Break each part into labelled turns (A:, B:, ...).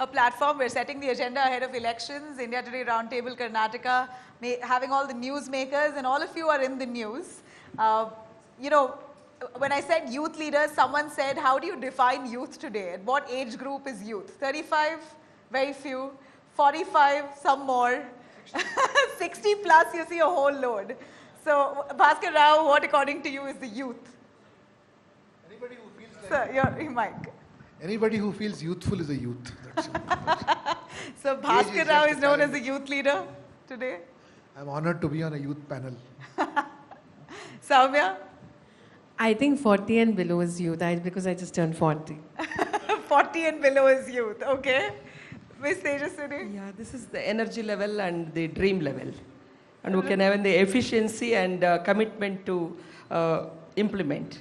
A: a platform. We're setting the agenda ahead of elections. India Today Roundtable Karnataka, having all the newsmakers, and all of you are in the news. You know, when I said youth leaders, someone said, how do you define youth today? And what age group is youth? 35, very few. 45, some more. 60 plus, you see a whole load. So, Bhaskar Rao, what according to you is the youth?
B: Anybody who feels like...
A: Sir, your mic.
B: Anybody who feels youthful is a youth. That's it.
A: So, Bhaskar Rao is known as a youth leader today?
B: I'm honored to be on a youth panel.
A: Sowmya?
C: I think 40 and below is youth, because I just turned 40.
A: 40 and below is youth, okay. Miss Tejaswini?
D: Yeah, this is the energy level and the dream level. And who can have the efficiency and commitment to implement.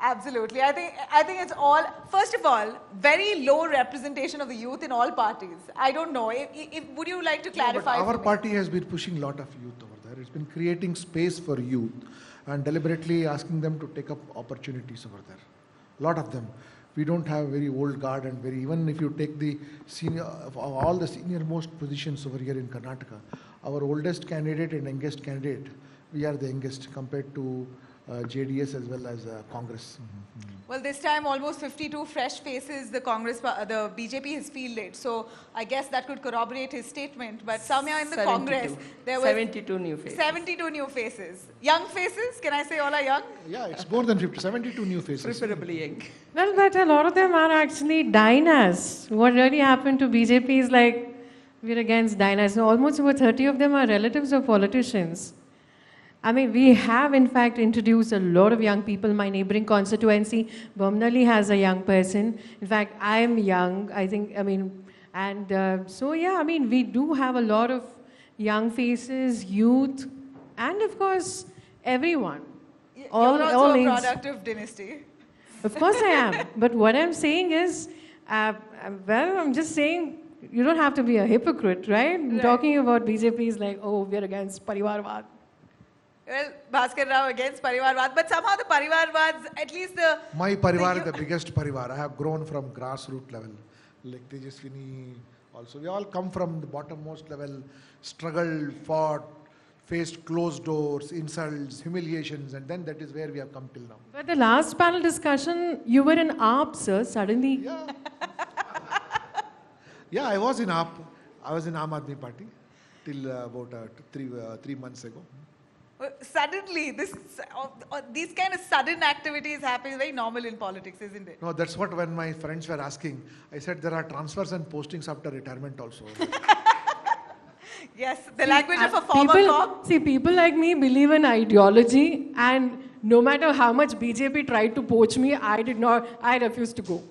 A: Absolutely. I think it's all, first of all, very low representation of the youth in all parties. I don't know. Would you like to clarify?
B: No, but our party has been pushing a lot of youth over there. It's been creating space for youth and deliberately asking them to take up opportunities over there. A lot of them. We don't have very old guard and even if you take the senior, all the senior most positions over here in Karnataka, our oldest candidate and youngest candidate, we are the youngest compared to JDS as well as Congress.
A: Well, this time almost 52 fresh faces the BJP has fielded. So I guess that could corroborate his statement. But Sowmya, in the 72. Congress, there were
D: 72 new faces.
A: 72 new faces. Young faces? Can I say all are young?
B: Yeah, it's more than 50. 72 new faces.
D: Preferably young.
C: Well, but a lot of them are actually diners. What really happened to BJP is like, we're against diners. So almost about 30 of them are relatives of politicians. I mean, we have in fact introduced a lot of young people. My neighboring constituency, Bommai has a young person. In fact, I am young, so yeah, I mean, we do have a lot of young faces, youth, and of course, everyone.
A: You're also a product of dynasty.
C: Of course I am. But what I'm saying is, I'm just saying, you don't have to be a hypocrite, right?
A: Right.
C: Talking about BJP is like, oh, we're against Parivarvad.
A: Well, Bhaskar Rao against Parivarvad, but somehow the Parivarvads, at least
B: My Parivar is the biggest Parivar. I have grown from grassroots level. Like Tejasvini also. We all come from the bottommost level, struggled, fought, faced closed doors, insults, humiliations, and then that is where we have come till now.
C: But the last panel discussion, you were in AAP, sir, suddenly.
B: Yeah. Yeah, I was in AAP. I was in Aam Aadmi Party till about 3 months ago.
A: Well, suddenly, these kind of sudden activities happen very normal in politics, isn't it?
B: No, that's what when my friends were asking, I said there are transfers and postings after retirement also.
A: Yes, the language of a former cop.
C: See, people like me believe in ideology, and no matter how much BJP tried to poach me, I refused to go.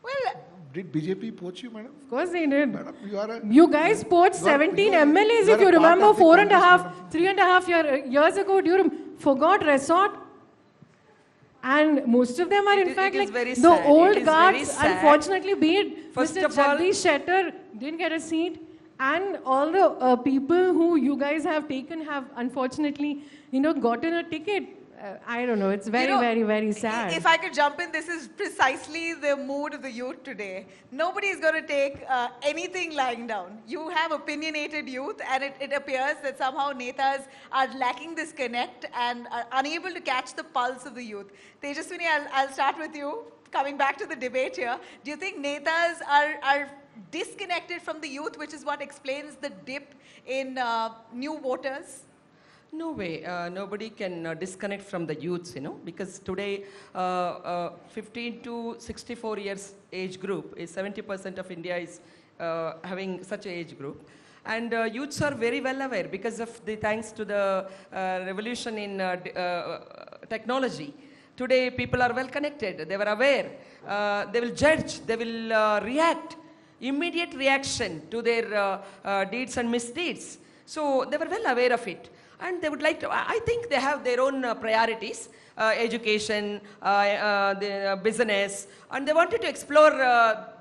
A: Well,
B: did BJP poach you, madam?
C: Of course they did.
B: Madam,
C: you guys poached 17 MLAs, if you remember, 3.5 years ago, forgot resort. And most of them are in fact like the old guards, unfortunately, be it Mr. Jagdish Shettar didn't get a seat. And all the people who you guys have taken have unfortunately, gotten a ticket. I don't know. It's very sad.
A: If I could jump in, this is precisely the mood of the youth today. Nobody is going to take anything lying down. You have opinionated youth, and it appears that somehow netas are lacking this connect and are unable to catch the pulse of the youth. Tejaswini, I'll start with you. Coming back to the debate here, do you think netas are disconnected from the youth, which is what explains the dip in new voters?
D: No way. Nobody can disconnect from the youths, because today 15 to 64 years age group is 70% of India is having such an age group. And youths are very well aware because of thanks to the revolution in technology. Today people are well connected. They were aware. They will judge. They will react. Immediate reaction to their deeds and misdeeds. So they were well aware of it. And they would like to, I think they have their own priorities, education, the business, and they wanted to explore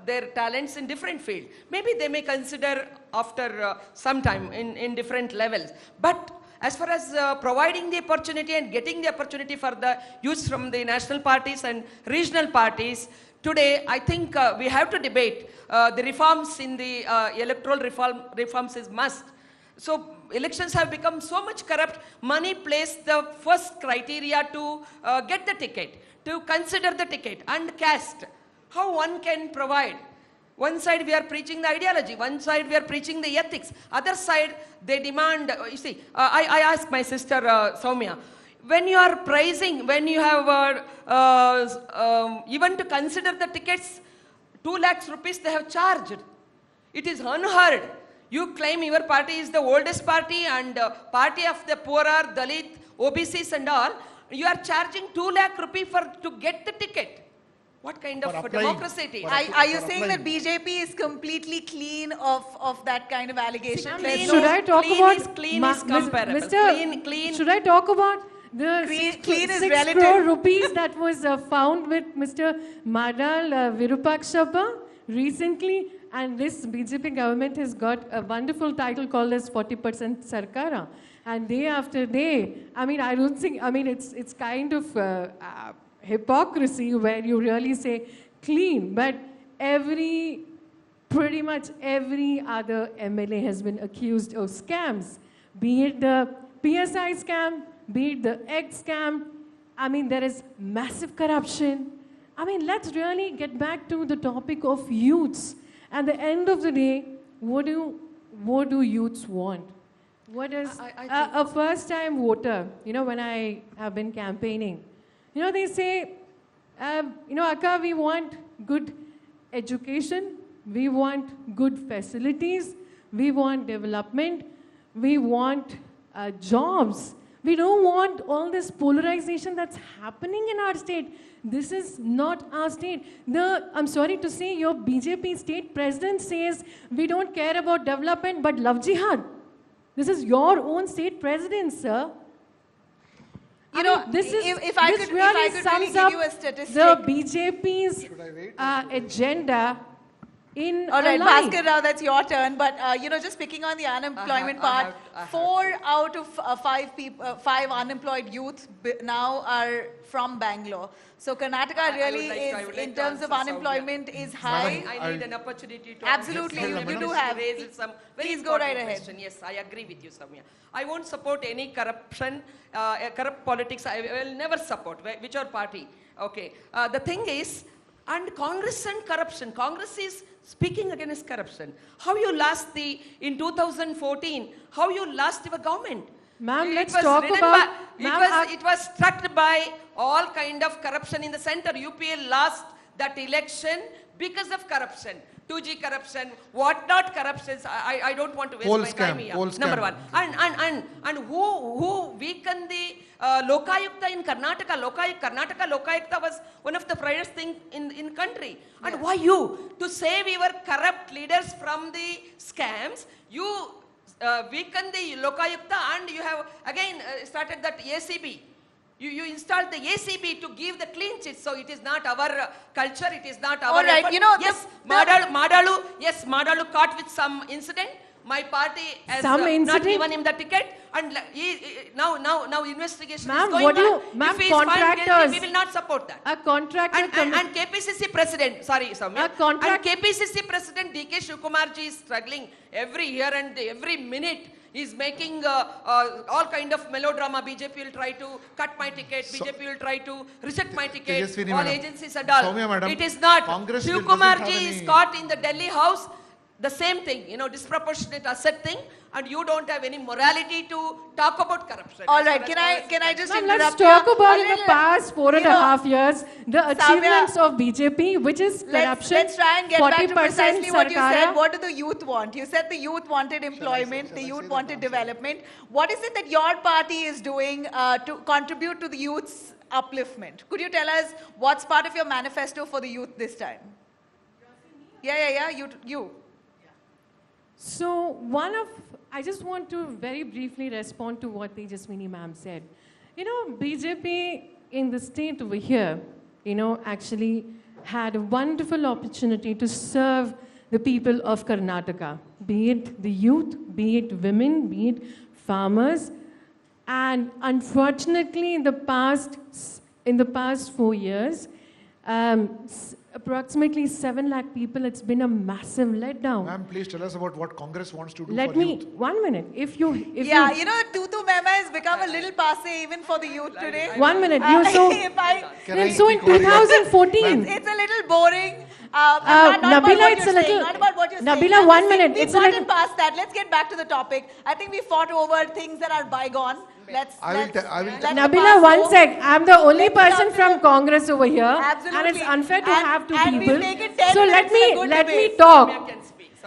D: their talents in different fields. Maybe they may consider after some time in different levels. But as far as providing the opportunity and getting the opportunity for the youth from the national parties and regional parties, Today, I think we have to debate the reforms in the electoral reforms is must. So elections have become so much corrupt. Money plays the first criteria to get the ticket, to consider the ticket and caste. How one can provide? One side we are preaching the ideology, one side we are preaching the ethics, other side they demand, you see, I asked my sister Sowmya, when you are pricing, when you have even to consider the tickets, 2 lakhs rupees they have charged. It is unheard. You claim your party is the oldest party and party of the poorer, Dalit, OBCs and all. You are charging 2 lakh rupees to get the ticket. What kind of democracy it is?
A: Are you saying that BJP is completely clean of that kind of allegation?
C: Should I talk about
D: clean is comparable.
C: Mr.
D: Clean.
C: Should I talk about the
A: clean is
C: 6
A: relative.
C: crore rupees that was found with Mr. Madal Virupakshappa recently? And this BJP government has got a wonderful title called as 40% Sarkara. And day after day, I mean, I don't think, I mean, it's kind of hypocrisy where you really say clean, but pretty much every other MLA has been accused of scams, be it the PSI scam, be it the egg scam. I mean, there is massive corruption. I mean, let's really get back to the topic of youths. At the end of the day, what do youths want? What is a first-time voter, you know, when I have been campaigning, you know, they say, you know, Akka, we want good education, we want good facilities, we want development, we want jobs. We don't want all this polarization that's happening in our state. This is not our state. I'm sorry to say, your BJP state president says we don't care about development but love jihad. This is your own state president, sir.
A: You know,
C: this is,
A: if I could really give you a statistic.
C: The BJP's agenda in
A: all right,
C: line.
A: Bhaskar Rao, that's your turn. But you know, just picking on the unemployment part, 4 out of 5 unemployed youth now are from Bangalore. So Karnataka really is, in terms of unemployment, is high.
D: I need an opportunity to
A: absolutely you do have. Please go right ahead.
D: Yes, I agree with you, Sowmya. I won't support any corruption, corrupt politics. I will never support whichever party. Okay. The thing is, and Congress and corruption. Congress is speaking against corruption. How you lost in 2014, how you lost your government?
C: Ma'am, let's talk about...
D: It was struck by all kind of corruption in the center. UPL lost that election because of corruption. 2G corruption, what not corruptions. I don't want to waste my time here. Number one. And who weakened the Lokayukta in Karnataka? Karnataka Lokayukta was one of the brightest thing in country. And yes. Why you? To save your corrupt leaders from the scams, you weakened the Lokayukta and you have again started that ACB. You installed the ACB to give the clean chits, so it is not our culture, it is not our
A: all right,
D: effort.
A: you know,
D: yes, Madalu caught with some incident. My party has not given him the ticket, and now investigation is going on. If he is found guilty, we will not support that.
C: A contractor
D: and KPCC president, sorry, Sowmya, and KPCC president DK Shivakumar ji is struggling every year and every minute. He's making all kind of melodrama. BJP will try to cut my ticket. BJP will try to reject my ticket.
E: Tejaswini
D: all
E: madam.
D: Agencies and all.
E: Sowmya madam.
D: It is not.
E: Shivakumar
D: ji is caught in the Delhi house. The same thing, you know, disproportionate asset thing, and you don't have any morality to talk about corruption.
A: All right, can I just interrupt?
C: Let's talk about in the past 4.5 years the achievements of BJP, which is corruption.
A: Let's try and get back to precisely what you said. What do the youth want? You said the youth wanted employment, the youth wanted development. What is it that your party is doing to contribute to the youth's upliftment? Could you tell us what's part of your manifesto for the youth this time? Yeah, you.
C: So I just want to very briefly respond to what Tejaswini ma'am said. You know, BJP in the state over here, you know, actually had a wonderful opportunity to serve the people of Karnataka, be it the youth, be it women, be it farmers. And unfortunately, in the past 4 years, approximately 7 lakh people. It's been a massive letdown.
B: Ma'am, please tell us about what Congress wants to do
C: Let
B: for
C: me,
B: youth.
C: 1 minute. If you
A: the tutu mema has become a little passe even for the youth today.
C: 1 minute. You so, so in
B: speak over here?
C: 2014.
A: It's a little boring.
C: Nabila, it's a little.
A: Not about what you're
C: Nabila,
A: saying.
C: 1 minute.
A: We've
C: It's a little.
A: gotten past that. Let's get back to the topic. I think we fought over things that are bygone. Let the
C: Nabila,
A: past
C: 1
A: go.
C: sec. I'm the only
A: Let's talk
C: person
A: to
C: from
A: the-
C: Congress over here,
A: Absolutely.
C: and it's unfair to have two
A: and we've
C: people.
A: taken 10
C: So let
A: minutes for a
C: me
A: good
C: let me
A: debate.
C: talk.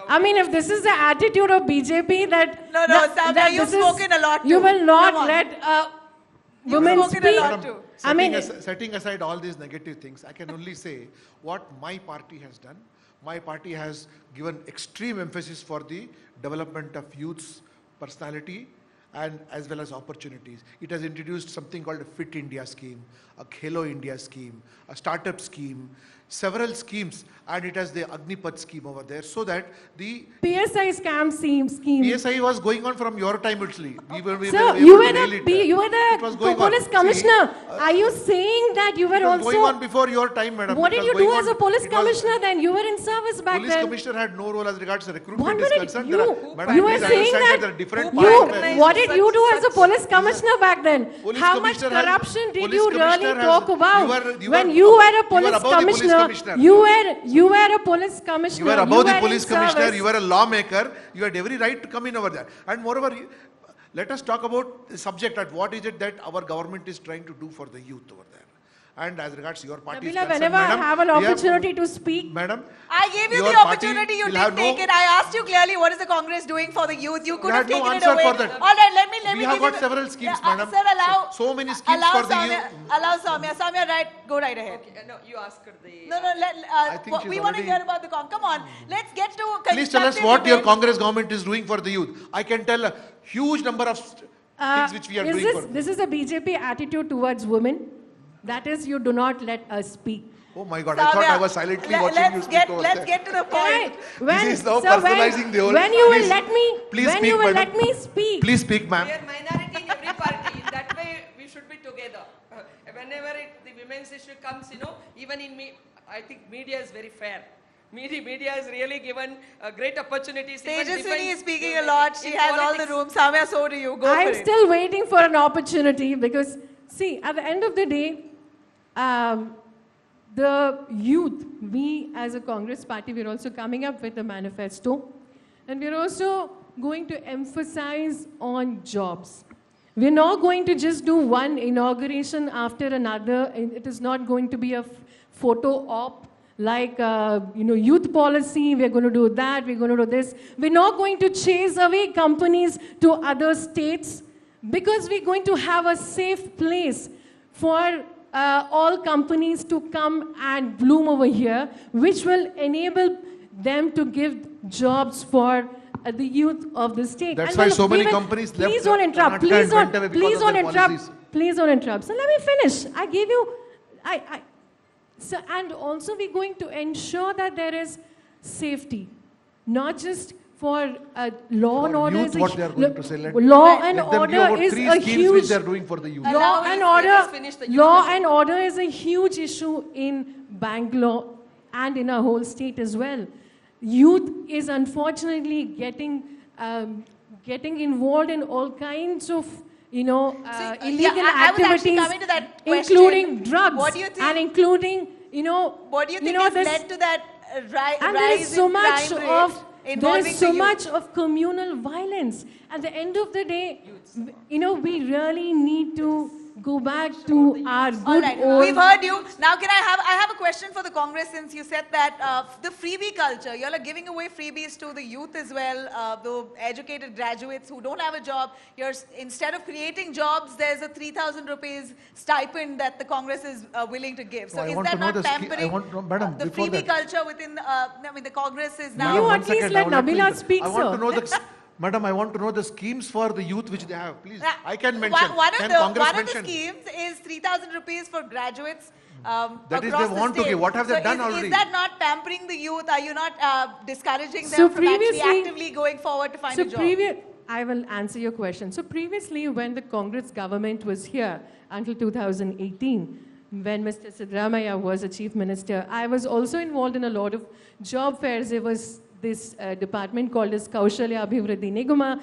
C: I mean, if this is the attitude of BJP, that
A: No, Sowmya,
C: that
A: you've
C: this is-
A: spoken a lot
C: You
A: too.
C: will not
A: Come on.
C: let
A: You've
C: women
A: spoken a
C: speak.
A: lot too.
C: I mean,
B: Setting aside all these negative things, I can only say what my party has done. My party has given extreme emphasis for the development of youth's personality and as well as opportunities. It has introduced something called a Fit India scheme, a Khelo India scheme, a startup scheme, several schemes, and it has the Agnipath scheme over there, so that the
C: PSI scam scheme.
B: PSI was going on from your time actually. We were
C: Sir,
B: able
C: you
B: to
C: were
B: nail it. It
C: the
B: was going
C: police
B: on.
C: commissioner.
B: See,
C: Are you saying that you were
B: it was
C: also?
B: going on before your time, madam.
C: What
B: It
C: did
B: was
C: you
B: going
C: do
B: on-
C: as a police
B: it was-
C: commissioner then? You were in service back
B: Police
C: then.
B: commissioner had no role as regards to
C: 1
B: recruitment is
C: minute,
B: concerned.
C: you,
B: There are- madam,
C: you were
B: please
C: saying
B: understand
C: that
B: there are different
C: you,
B: parties.
C: what did you do as a police commissioner back then?
B: Police
C: How much
B: commissioner has-
C: corruption did
B: police
C: you really
B: commissioner has-
C: talk about?
B: you
C: When
B: were
C: you were a
B: above
C: police
B: the police
C: commissioner,
B: commissioner.
C: you were a police commissioner.
B: You were above the
C: were
B: police
C: in
B: commissioner,
C: service.
B: you were a lawmaker, you had every right to come in over there. And moreover, let us talk about the subject at what is it that our government is trying to do for the youth over there. And as regards your party is
C: Nabila,
B: concerned,
C: whenever I
B: madam,
C: have an
B: we have-
C: opportunity to speak,
B: Madam,
A: I gave you
B: your
A: the
B: party
A: opportunity, you
B: will
A: didn't
B: have
A: take
B: no-
A: it. I asked you clearly, what is the Congress doing for the youth? You could
B: You
A: have
B: had no
A: taken it
B: answer
A: away.
B: for that.
A: All right, let me
B: We
A: give
B: have
A: you
B: got
A: the-
B: several schemes,
A: Yeah,
B: madam.
A: Sir, allow,
B: So many schemes
A: allow
B: for the
A: Sowmya,
B: youth.
A: allow Sowmya. Sowmya, go right ahead.
D: Okay, no, you asked her the.
A: No,
B: I think she's
A: we want to
B: already-
A: hear about the Come on, let's get to a
B: please tell us
A: constructive
B: what your
A: debate.
B: Congress government is doing for the youth. I can tell a huge number of things which we are doing for them.
C: this is a BJP attitude towards women. That is, you do not let us speak.
B: Oh my God, I thought I was silently watching you speak over
A: Let's
B: there.
A: get to the point.
B: This is now personalizing the whole-
C: When you will
B: Please-
C: let me,
B: please
C: when
B: speak,
C: you will
B: madam.
C: let me speak.
B: Please speak, ma'am.
D: We are minority in every party. In that way, we should be together. Whenever the women's issue comes, even in me, I think media is very fair. Media has really given great opportunities. Even
A: Tejaswini
D: defense-
A: is speaking a lot. She
D: in
A: has all the
D: politics.
A: room. Sowmya, so do you. Go
C: I'm
A: for it.
C: still waiting for an opportunity because, see, at the end of the day, the youth, we as a Congress party, we're also coming up with a manifesto. And we're also going to emphasize on jobs. We're not going to just do one inauguration after another. It is not going to be a photo op like, youth policy. We're going to do that. We're going to do this. We're not going to chase away companies to other states because we're going to have a safe place for all companies to come and bloom over here, which will enable them to give jobs for the youth of the state.
B: That's
C: And
B: why
C: well,
B: so many
C: we will-
B: companies left
C: Please don't interrupt.
B: Karnataka
C: Please
B: and went away
C: don't.
B: because
C: Please
B: of
C: don't
B: their
C: interrupt.
B: policies.
C: Please don't interrupt. So let me finish. I gave you. So and also we're going to ensure that there is safety, not just for law and
B: For
C: order.
B: youth,
C: is a
B: what they are going to say, let-
C: law and
B: Let them give
C: order
B: about
C: is
B: 3
C: a
B: schemes which
C: huge.
B: they are doing for the youth.
C: Law
D: Let
C: and
D: us finish the
C: order,
D: youth
C: law
D: issue.
C: and order is a huge issue in Bangalore and in our whole state as well. Youth is unfortunately getting involved in all kinds of illegal
A: I was actually
C: activities,
A: coming to that question.
C: including drugs
A: What do you think-
C: and including
A: What do you think has
C: this-
A: led to that
C: and there
A: rise
C: is so
A: in
C: much
A: crime rate
C: of there
A: involving
C: is so
A: the youth?
C: much of communal violence. At the end of the day, we really need to go back to our
A: All
C: good
A: right,
C: old.
A: we've heard you. Now, I have a question for the Congress since you said that the freebie culture, you all are giving away freebies to the youth as well, the educated graduates who don't have a job. Instead of creating jobs, there's a 3,000 rupees stipend that the Congress is willing to give. So
B: No, I
A: is
B: want
A: that
B: to know
A: not
B: the
A: pampering
B: I want to know, madam,
A: the
B: before
A: freebie
B: that.
A: culture within, the Congress is
C: Now
A: now...
C: you
B: Madam,
C: at
B: one
C: least
B: second,
C: let
B: now me
C: Nabila
B: inter-
C: speak,
B: I want to
C: sir.
B: know Madam, I want to know the schemes for the youth which they have. Please,
A: Yeah.
B: I can mention.
A: One
B: Can
A: of
B: Congress
A: the
B: mention?
A: schemes is 3,000 rupees for graduates.
B: That is,
A: across
B: they
A: the
B: want to
A: state.
B: give. What have they
A: So
B: done
A: is
B: already?
A: Is that not pampering the youth? Are you not discouraging them
C: So
A: from actually
C: previously-
A: actively going forward to find a job?
C: I will answer your question. So previously, when the Congress government was here until 2018, when Mr. Siddaramaiah was a chief minister, I was also involved in a lot of job fairs. There was this department called as Kaushalya Abhivriddhi Nigama,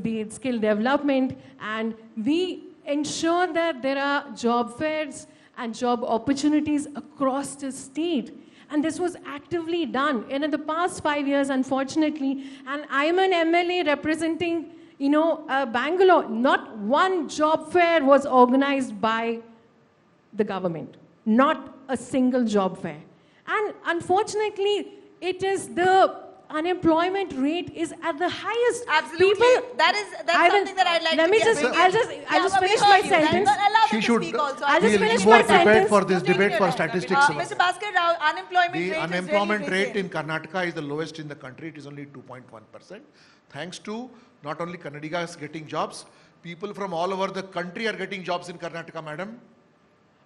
C: be it skill development, and we ensure that there are job fairs and job opportunities across the state. And this was actively done. And in the past 5 years, unfortunately, and I'm an MLA representing, Bangalore, not one job fair was organized by the government. Not a single job fair. And unfortunately, it is the unemployment rate is at the highest.
A: Absolutely. That's something that I'd like to get into.
C: I'll just finish my sentence.
B: She should be more
C: sentence.
B: prepared for this debate for statistics.
A: Mr. Bhaskar Rao,
B: The unemployment rate in Karnataka is the lowest in the country. It is only 2.1%. Thanks to not only Kannadigas getting jobs, people from all over the country are getting jobs in Karnataka, madam.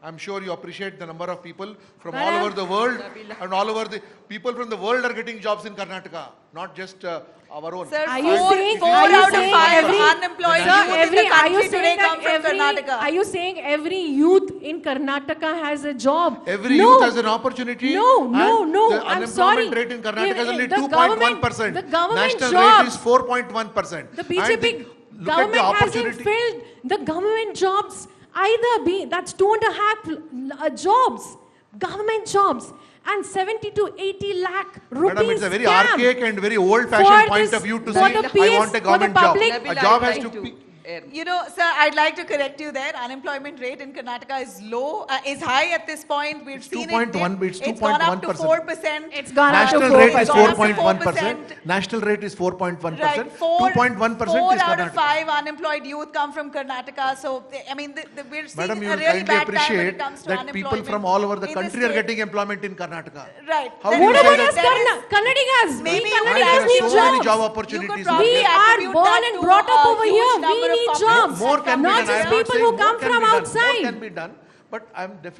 B: I'm sure you appreciate the number of people from all over the world, and all over the people from the world are getting jobs in Karnataka, not just our own.
A: Sir,
C: are you saying
A: 4 out of 5 unemployed youth in the country today come from Karnataka?
C: Are you saying every youth in Karnataka has a job?
B: Every youth has an opportunity.
C: No.
B: The
C: I'm sorry.
B: unemployment rate in Karnataka is only
C: The
B: 2.1%.
C: The government
B: National
C: jobs,
B: rate is 4.1%.
C: the BJP government hasn't filled the government jobs either. That's 2.5 jobs, government jobs. And 70 to 80 lakh rupees.
B: Madam, it's a very archaic and very old-fashioned point of view to say, I want a government job. A job has to be...
A: Sir, I'd like to correct you there. Unemployment rate in Karnataka is low, is high at this point. We've seen
B: 2.1,
A: it's gone up to 4%.
C: It's gone up to 4%.
B: National rate is 4.1%. National rate is 4.1%.
A: Right.
B: 2.1% is
A: Four out of
B: Karnataka.
A: 5 unemployed youth come from Karnataka. So, I mean, we're seeing
B: Madam, you
A: a really
B: kindly
A: bad time when
B: appreciate
A: it comes to
B: that
A: unemployment.
B: people from all over the
A: in
B: country
A: state.
B: are getting employment in Karnataka.
A: Right.
B: How
A: There
B: do you
C: What
B: say
C: about
B: that?
C: us Kannadigas?
A: Maybe
C: We
A: you could
C: Kannadigas
A: have
C: need
B: so many
C: jobs.
B: job
A: You
B: opportunities.
A: could
C: We
A: probably
C: are
A: attribute
C: born
A: that
C: and
A: to
C: brought up
A: a
C: over
A: huge
C: here.
A: number
C: We
A: of
C: need
A: companies.
C: jobs.
B: More can
C: Not
B: be done.
C: just
B: I'm not
C: people
B: saying
C: who
B: more
C: come
B: can
C: from
B: be done.
C: outside.
B: More can be done. But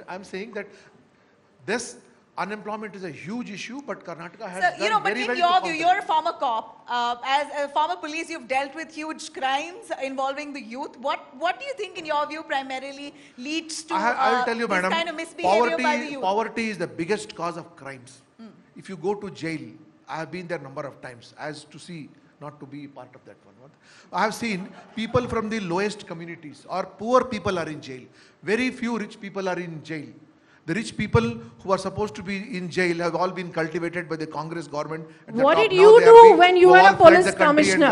B: I'm saying that this unemployment is a huge issue, but Karnataka has
A: So,
B: done
A: but
B: very
A: in
B: well.
A: your view, you're a former cop. As a former police, you've dealt with huge crimes involving the youth. What do you think, in your view, primarily leads to
B: I'll tell you,
A: this
B: madam,
A: kind of misbehavior by the youth?
B: poverty is the biggest cause of crimes. If you go to jail, I have been there a number of times, as to see, not to be part of that one. I have seen people from the lowest communities or poor people are in jail. Very few rich people are in jail. The rich people who are supposed to be in jail have all been cultivated by the Congress government.
C: What did you do when you were a police commissioner?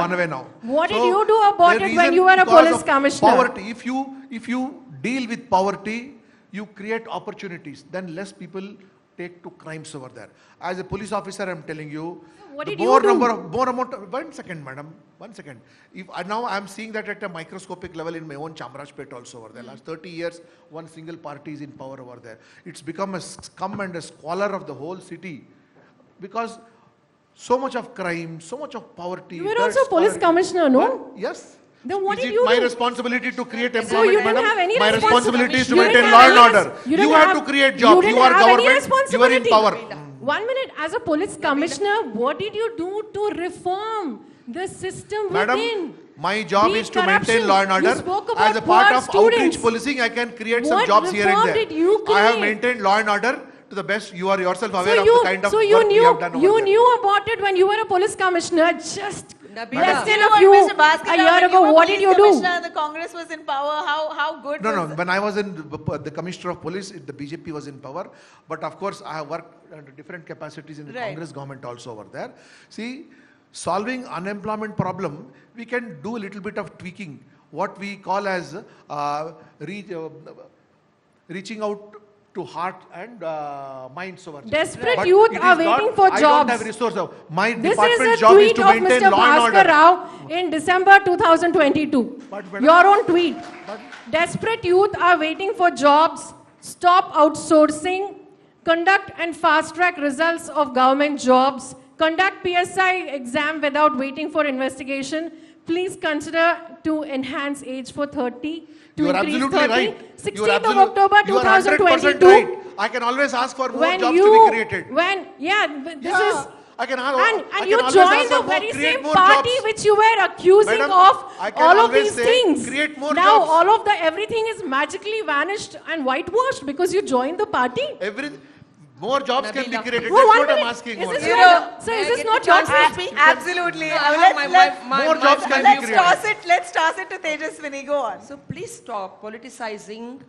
C: What did you do about it when you were a police commissioner?
B: Poverty. If you deal with poverty, you create opportunities. Then less people take to crimes over there. As a police officer, I'm telling you,
C: What
B: the
C: did you
B: more
C: do?
B: amount of, 1 second, madam, 1 second. Now I'm seeing that at a microscopic level in my own Chamarajpet also over there. Last 30 years, one single party is in power over there. It's become a scum and a squalor of the whole city because so much of crime, so much of poverty.
C: You were also a police commissioner, no?
B: Well, yes.
C: Then what
B: Is
C: did
B: it
C: you
B: my
C: do?
B: responsibility to create
C: So
B: employment,
C: you didn't
B: madam?
C: have any
B: My
C: responsibility.
B: responsibility is to
C: You didn't
B: maintain
C: have
B: law and
C: any
B: order.
C: you
B: You
C: didn't
B: have
C: have-
B: to create
C: you
B: jobs.
C: didn't
B: You are
C: have any
B: government. You are in
C: responsibility.
B: power.
C: 1 minute, as a police commissioner, what did you do to reform the system
B: Madam,
C: within?
B: my job
C: Be
B: is to
C: corruption.
B: maintain law and
C: You
B: order.
C: spoke about
B: As a part
C: poor
B: of outreach
C: students.
B: policing, I can create some
C: What
B: jobs here and
C: reform
B: there.
C: did you
B: I have
C: create?
B: maintained law and order to the best. You are yourself aware of
C: So
B: the kind of
C: you
B: work we have done over
C: you
B: there.
C: knew about it when you were a police commissioner. Just
D: Nabila.
C: less than
A: You know
C: a
A: what,
C: few
A: Mr. Bhaskar,
C: a
A: when
C: year
A: you
C: ago.
A: were
C: What did
A: police
C: you do?
A: commissioner, the Congress was in power. How good
B: No,
A: was
B: no. When I was in the commissioner of police, the BJP was in power. But of course, I have worked under different capacities in the
A: Right.
B: Congress government also over there. See, solving unemployment problem, we can do a little bit of tweaking. What we call as reaching out to heart and minds over there.
C: Desperate
B: But
C: youth
B: it
C: are
B: is not-
C: waiting for
B: I don't
C: jobs.
B: have resources. My
C: This is
B: department's
C: a
B: job is
C: tweet
B: to
C: of
B: maintain
C: Mr.
B: law and
C: Bhaskar
B: order.
C: Rao in December 2022.
B: But madam-
C: Your own tweet. Desperate youth are waiting for jobs. Stop outsourcing. Conduct and fast-track results of government jobs. Conduct PSI exam without waiting for investigation. Please consider to enhance age for 30. To
B: You are
C: increase
B: absolutely
C: 30.
B: right.
C: 16th of October
B: you are 100%
C: 2022.
B: right. I can always ask for more
C: When
B: jobs
C: you,
B: to be created.
C: when, yeah, this
B: Yeah.
C: is,
B: I can
C: And you joined the very same party which you were accusing
B: Madam,
C: of
B: I can
C: all of
B: always
C: these
B: say,
C: things.
B: create more
C: now
B: jobs.
C: all of the everything is magically vanished and whitewashed because you joined the party.
B: More jobs can be created.
C: Oh,
B: That's
C: one
B: what I'm
C: minute.
B: asking.
C: Is this
B: for.
C: so is this not your speech?
A: Absolutely.
B: More jobs can be created.
A: Let's toss it to Tejaswini. Go on.
D: So please stop politicizing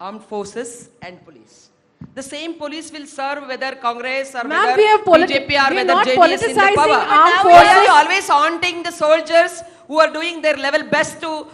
D: armed forces and police. The same police will serve whether Congress or
C: Ma'am,
D: whether
C: we are
D: BJP or
C: we are
D: whether
C: not
D: JDS in the
C: politicizing
D: power.
C: armed
D: Why are you
C: forces.
D: always haunting the soldiers who are doing their level best to,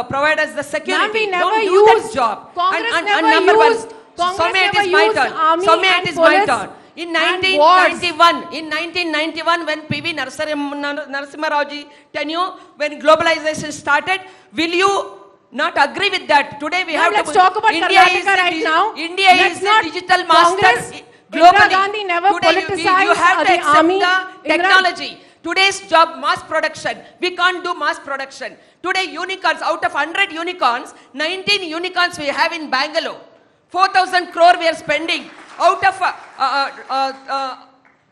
D: provide us the security?
C: Ma'am, we never
D: Don't do
C: used,
D: that job.
C: Congress
D: and
C: never
D: number one,
C: used, Congress
D: Sowmya, it
C: never
D: is my
C: used
D: turn.
C: army
D: Sowmya,
C: and
D: it is my
C: police
D: turn. In
C: and
D: 1991, when PV Narasimha Raoji tenure, when globalization started, will you not agree with that? Today we have
C: let's
D: to...
C: talk about
D: India
C: Karnataka
D: is the
C: right now.
D: India
C: Let's
D: is the
C: not-
D: digital master
C: Congress,
D: globally.
C: Indira Gandhi never
D: Today you
C: politicized
D: have to
C: the
D: accept
C: army.
D: the technology. Today's job, mass production. We can't do mass production. Today unicorns, out of 100 unicorns, 19 unicorns we have in Bangalore. 4,000 crore we are spending. Out of...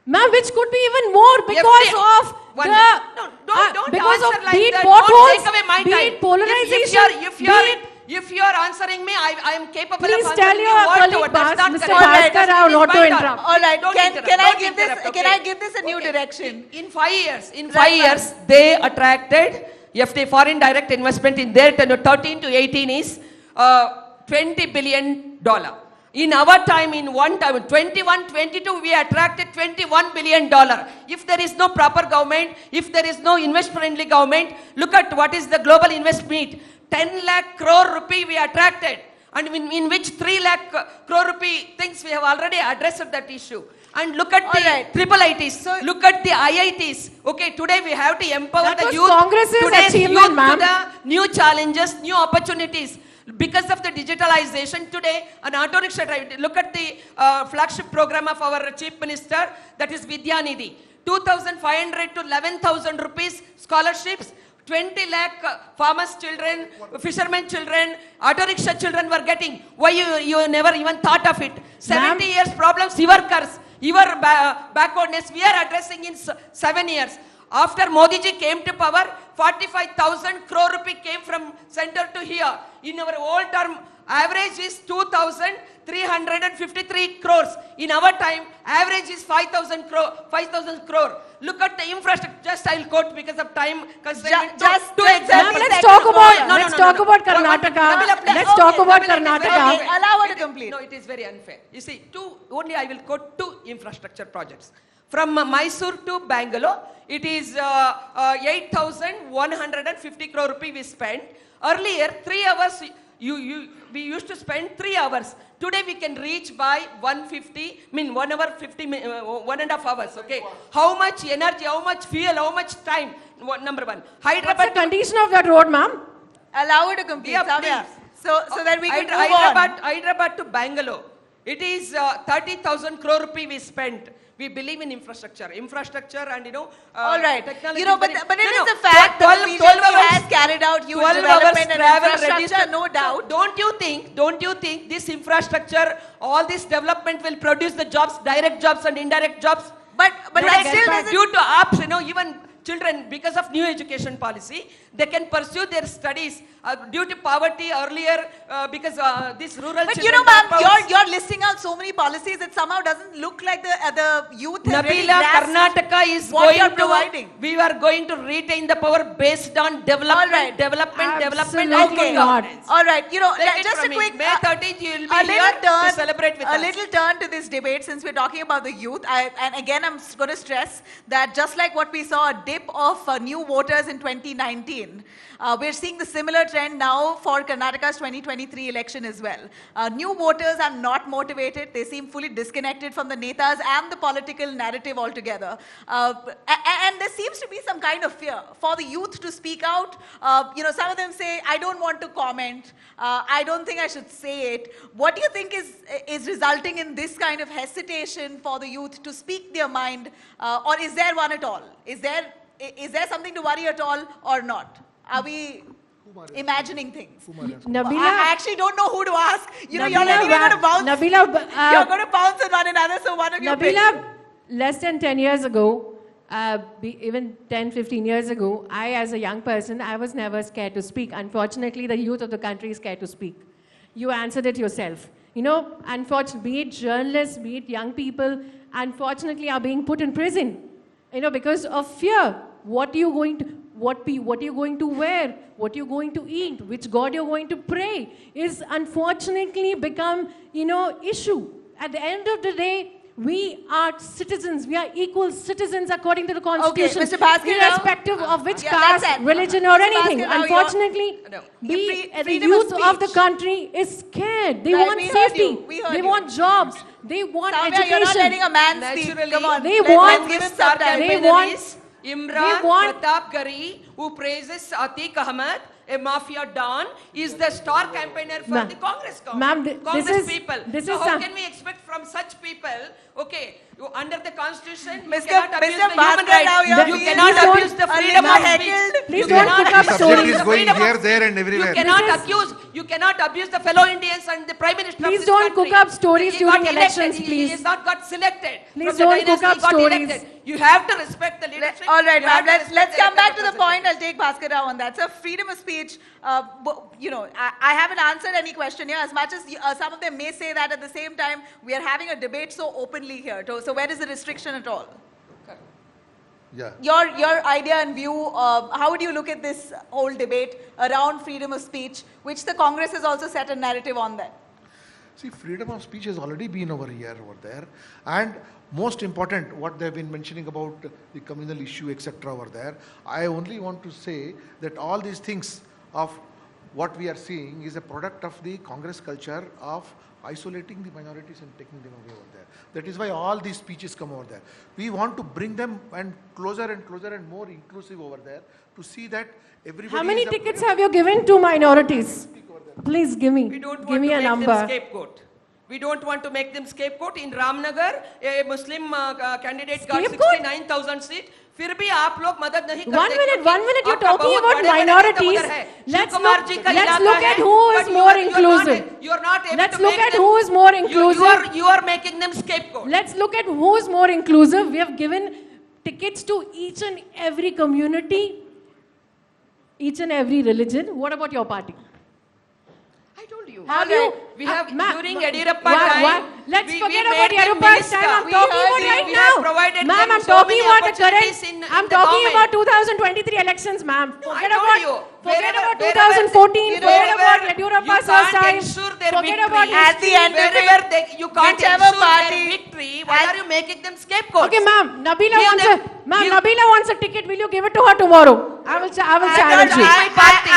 C: Ma'am, which could be even more because of
D: don't
C: because
D: answer
C: of
D: like
C: be it
D: that.
C: potholes,
D: Don't take away my
C: be
D: time.
C: it polarization,
D: If you are answering me, I am capable
C: Please
D: of
C: tell
D: answering
C: your
D: you word to
C: colleague,
D: word. That's not
C: Mr.
D: correct.
C: Bhaskar Rao, not to
D: It's my turn.
C: interrupt.
A: All right.
D: Don't
A: Can
D: interrupt.
A: I
D: Don't
A: give this?
D: interrupt,
A: Can
D: okay?
A: I give this a new direction?
D: In 5 years, in
A: Right,
D: 5
A: ma'am.
D: years, they attracted FDI, foreign direct investment in their tenure, 13 to 18 is $20 billion. In our time, in one time, 21, 22, we attracted $21 billion. If there is no proper government, if there is no invest-friendly government, look at what is the global invest meet. 10 lakh crore rupee we attracted. And in which 3 lakh crore rupee things we have already addressed that issue. And look at the triple ITs, look at the IITs. Okay, today we have to empower
C: That
D: the
C: was
D: youth.
C: Congress's
D: Today's
C: achievement,
D: youth
C: ma'am.
D: to the new challenges, new opportunities. Because of the digitalization today, an auto rickshaw driver, look at the flagship program of our Chief Minister, that is Vidya Nidhi. 2,500 to 11,000 rupees scholarships. 20 lakh farmers' children, fishermen children, auto rickshaw children were getting. Why you never even thought of it? 70 years problems, your curse, your backwardness, we are addressing in 7 years. After Modi ji came to power, 45,000 crore rupee came from center to here. In our old term, average is 2,353 crores. In our time, average is 5,000 crore. Look at the infrastructure. Just I'll quote because of time constraint.
A: Just
C: Let's talk about Karnataka. Let's talk about Karnataka.
A: Okay, allow her to complete.
D: No, it is very unfair. You see, only I will quote 2 infrastructure projects. From Mysore to Bangalore, it is 8,150 crore rupee we spent. Earlier, 3 hours, we used to spend 3 hours. Today we can reach by 1 hour 50 1.5 hours. Okay, how much energy, how much fuel, how much time? Number one. Hyderabad.
C: What's the condition of that road, ma'am?
A: Allow her to complete.
D: Yeah,
A: Sowmya.
D: please.
A: So that we can move on.
D: Hyderabad to Bangalore. It is 30,000 crore rupee we spent. We believe in infrastructure and
A: All right.
D: technology.
A: But it is a fact that the BJP has carried out huge
D: 12
A: development and
D: travel
A: infrastructure,
D: reduced.
A: no doubt.
D: Don't you think this infrastructure, all this development will produce the jobs, direct jobs and indirect jobs?
A: But that still doesn't.
D: Due to apps, even children, because of new education policy, they can pursue their studies due to poverty earlier because this rural
A: But
D: children.
A: ma'am, you're listing out so many policies that somehow doesn't look like the youth have really
D: Nabila,
A: grasped
D: Karnataka is
A: what
D: going
A: you're
D: to,
A: providing.
D: we are going to retain the power based on development,
A: All right.
D: development.
C: Absolutely not.
A: All right,
D: Take it
A: just a
D: from me.
A: quick
D: May 13th you will be
A: a
D: here
A: little turn,
D: to celebrate with us.
A: a little turn to this debate since we're talking about the youth. And again, I'm going to stress that just like what we saw a dip of new voters in 2019, we're seeing the similar trend now for Karnataka's 2023 election as well. New voters are not motivated. They seem fully disconnected from the netas and the political narrative altogether. And there seems to be some kind of fear for the youth to speak out. Some of them say, I don't want to comment. I don't think I should say it. What do you think is resulting in this kind of hesitation for the youth to speak their mind? Or is there one at all? Is there something to worry at all or not? Are we imagining things?
C: Nabila,
A: I actually don't know who to ask. You're anyway going to bounce.
C: Nabila,
A: You're going to bounce on one another, so one of you pick.
C: Nabila, less than 10 years ago, even 10, 15 years ago, I as a young person, I was never scared to speak. Unfortunately, the youth of the country is scared to speak. You answered it yourself. You know, unfortunately, be it journalists, be it young people, unfortunately are being put in prison. You know, because of fear. What are you going to, what are you going to wear? What you're going to eat? Which God you're going to pray is unfortunately become, you know, issue. At the end of the day, we are citizens. We are equal citizens according to the Constitution.
A: Okay, Mr. Bhaskar Rao,
C: irrespective of which caste, religion or anything.
A: Bhaskar Rao,
C: Unfortunately, the youth of the country is scared. They want safety. They want jobs. They want education.
A: You're not letting a man speak. Come on.
C: They want,
A: give him some time.
C: they want,
D: Imran Pratap Gari, who praises Atiq Ahmed, a mafia don, is the star campaigner for the Congress government. Congress people. So how can we expect from such people, okay, under the Constitution, you cannot abuse the human rights. You cannot abuse the freedom of speech.
C: Please don't cook up
B: The subject is going here, there and everywhere.
D: You cannot abuse the fellow Indians and the Prime Minister
C: Please
D: of this
C: don't
D: country.
C: cook up stories
D: He got
C: during
D: elected.
C: elections,
D: He
C: please.
D: has not got selected.
C: Please
D: From the
C: don't cook
D: dynasty,
C: up
D: he got
C: stories.
D: elected. You have to respect the leadership.
A: All right,
D: You have
A: ma'am.
D: to
A: Let's
D: respect
A: come back to the
D: elected
A: point. I'll take Bhaskar Rao on that. So freedom of speech, you know, I haven't answered any question here. As much as some of them may say that, at the same time, we are having a debate so openly here. So where is the restriction at all?
B: Yeah.
A: Your idea and view, how would you look at this whole debate around freedom of speech, which the Congress has also set a narrative on that?
B: See, freedom of speech has already been over here, over there. And most important, what they've been mentioning about the communal issue, etc. over there. I only want to say that all these things of what we are seeing is a product of the Congress culture of isolating the minorities and taking them away over there. That is why all these speeches come over there. We want to bring them and closer and more inclusive over there to see that everybody.
C: How many tickets have you given to minorities? Please give me.
D: We don't
C: give
D: want
C: me
D: to
C: a
D: make
C: number.
D: them scapegoat. We don't want to make them scapegoat. In Ramnagar, a Muslim candidate got 69,000 seats. फिर भी आप लोग मदद नहीं करते.
C: 1 minute, you're talking about minorities. Let's look at who is more inclusive. Let's look at who is more inclusive.
D: You are making them scapegoat.
C: Let's look at who is more inclusive. We have given tickets to each and every community, each and every religion. What about your party?
D: I told you.
C: Have you?
D: We have during Yediyurappa
C: Why?
D: time.
C: Let's
D: we
C: forget
D: made
C: about
D: them
C: Yediyurappa's
D: minister.
C: time. I'm
D: We
C: talking
D: heard
C: about
D: it.
C: right
D: We have
C: now.
D: provided
C: Ma'am,
D: them
C: I'm
D: so
C: talking
D: many
C: about the current.
D: opportunities in
C: I'm
D: the
C: talking about
D: government.
C: 2023 elections, ma'am.
D: I told you.
C: Forget about
D: Wherever
C: 2014. Forget about
D: you
C: Yediyurappa's
D: can't
C: first time.
D: ensure their
C: Forget
D: victory.
C: about
A: At the end of
D: Wherever
A: it,
D: you can't
A: whichever
D: ensure
A: party-
D: their victory, why are you making them scapegoats?
C: Okay, ma'am. Nabila
D: Give
C: wants
D: them-
C: Nabila wants a ticket. Will you give it to her tomorrow? I will challenge you.
D: My party.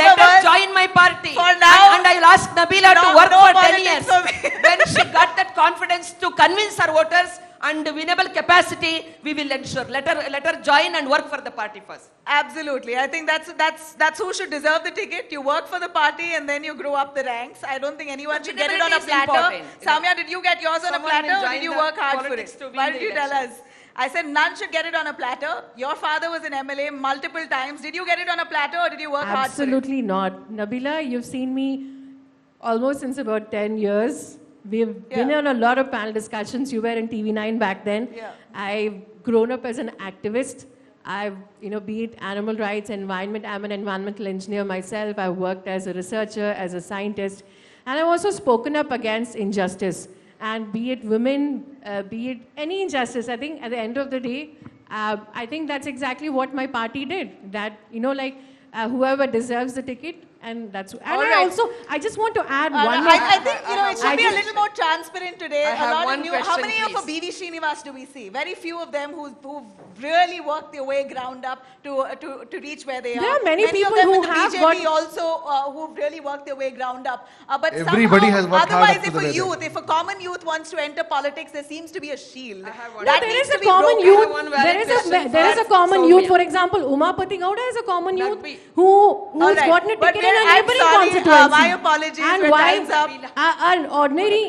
D: Let her join my party.
A: For now-
D: and I'll ask Nabila to work
A: no
D: for 10
A: politics
D: years.
A: for me.
D: When she got that confidence to convince her voters and winnable capacity, we will ensure. Let her join and work for the party first.
A: Absolutely. I think that's who should deserve the ticket. You work for the party and then you grow up the ranks. I don't think anyone should get it on a
D: Visibility is
A: platter.
D: important.
A: Sowmya, did you get yours on a
D: Someone will
A: platter or
D: join
A: did you
D: the
A: work hard for
D: politics
A: it?
D: to win
A: Why
D: the
A: did you tell us?
D: election.
A: I said none should get it on a platter. Your father was an MLA multiple times. Did you get it on a platter or did you work hard for it?
C: Absolutely not. Nabila, you've seen me almost since about 10 years. We've been on a lot of panel discussions. You were in TV9 back then.
A: Yeah.
C: I've grown up as an activist. I've, be it animal rights, environment, I'm an environmental engineer myself. I've worked as a researcher, as a scientist. And I've also spoken up against injustice. And be it women, be it any injustice, I think at the end of the day, I think that's exactly what my party did. That, whoever deserves the ticket, and that's... And I just want to add one more...
A: I think, it should be a little more transparent today.
D: I have one
A: How
D: question,
A: many of a
D: please.
A: BV Srinivas do we see? Very few of them who've really worked their way ground up to reach where they are.
C: There are many people
A: of them
C: who
A: in the
C: have
A: BJP
C: got-
A: also who've really worked their way ground up. But
B: Everybody
A: somehow,
B: has worked hard
A: otherwise,
B: up to
A: if
B: the
A: a
B: level.
A: youth, if a common youth wants to enter politics, there seems to be a shield.
D: I have one.
A: That
C: There
A: needs
C: is
A: to
C: a
A: be
C: common
A: broken.
C: youth.
D: One valid question
C: There is a
D: for
C: common
D: Sowmya.
C: youth. For example, Umapati Gowda is a common youth
D: Nabbi.
C: who's
A: All right.
C: gotten a
A: But
C: ticket in a
A: I'm
C: neighboring
A: sorry,
C: constituency.
A: my apologies,
C: And
A: we're
C: why
A: time's up.
C: An ordinary,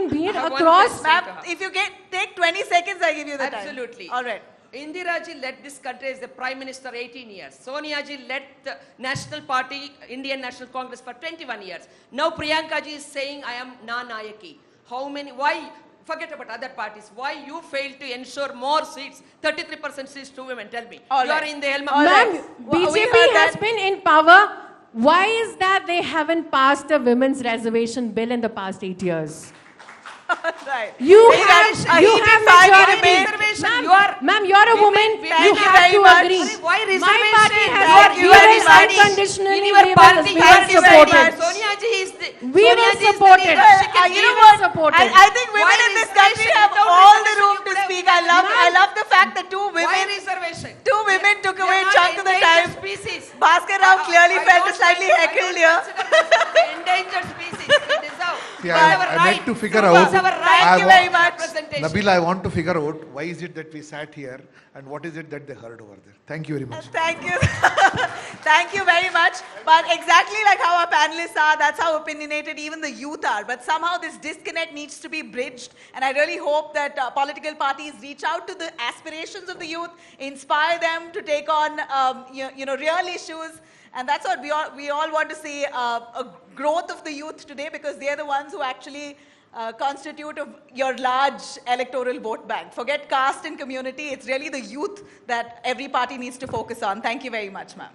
C: be it
D: I have one
C: across.
D: question.
A: Ma'am, if you take 20 seconds, I give you the time.
D: Absolutely.
A: All right.
D: Indira ji led this country as the Prime Minister 18 years. Sonia ji led the National Party, Indian National Congress for 21 years. Now Priyanka ji is saying, I am na-nayaki. Why forget about other parties. Why you fail to ensure more seats, 33% seats to women? Tell me.
A: All
D: you
A: right.
D: are in the helm of
C: Ma'am,
A: We
C: BJP
A: heard
C: has
A: that.
C: been in power. Why is that they haven't passed a women's reservation bill in the past 8 years?
A: Right.
C: You
A: Saying
C: have
A: that a heated fine
C: majority.
A: debate.
C: Ma'am, you're a woman.
D: Thank
C: You
A: you
C: have
A: very
C: to
A: much.
C: agree.
D: Why
C: My party
D: reservation?
C: has
A: Thank you very much.
C: unconditionally.
D: In your
C: we
D: party, you are
C: will support
A: very
C: it.
A: much.
D: Sonia ji is the.
C: We
D: Sonia
C: will
D: ji is the
C: support it.
D: leader. She can
A: You
D: give
A: know
C: will
A: what?
C: support it.
A: I think women
D: Why
A: in this country
D: reservation?
A: have
D: Without
A: all the
D: reservation,
A: room
D: you
A: to
D: could have
A: speak.
D: women.
A: I love the fact that two
D: Why
A: women
D: reservation?
A: took
D: They
A: away
D: are
A: a
D: not
A: chunk of the time.
D: endangered species.
A: Bhaskar Rao clearly
D: I
A: felt
D: don't
A: slightly
D: consider-
A: heckled
D: I don't
A: here.
D: consider myself the endangered species. We deserve.
B: See,
D: It's our
B: I
D: right.
B: need to figure
D: It's
B: out.
D: our right.
A: Thank you very much.
D: Representation.
B: Nabila, I want to figure out why is it that we sat here and what is it that they heard over there. Thank you very much.
A: Thank you. Thank you very much. But exactly like how our panelists are, that's how opinionated even the youth are. But somehow this disconnect needs to be bridged. And I really hope that political parties reach out to the aspirations of the youth, inspire them to take on real issues. And that's what we all want to see, a growth of the youth today, because they're the ones who actually constitute of your large electoral vote bank. Forget caste and community. It's really the youth that every party needs to focus on. Thank you very much, ma'am.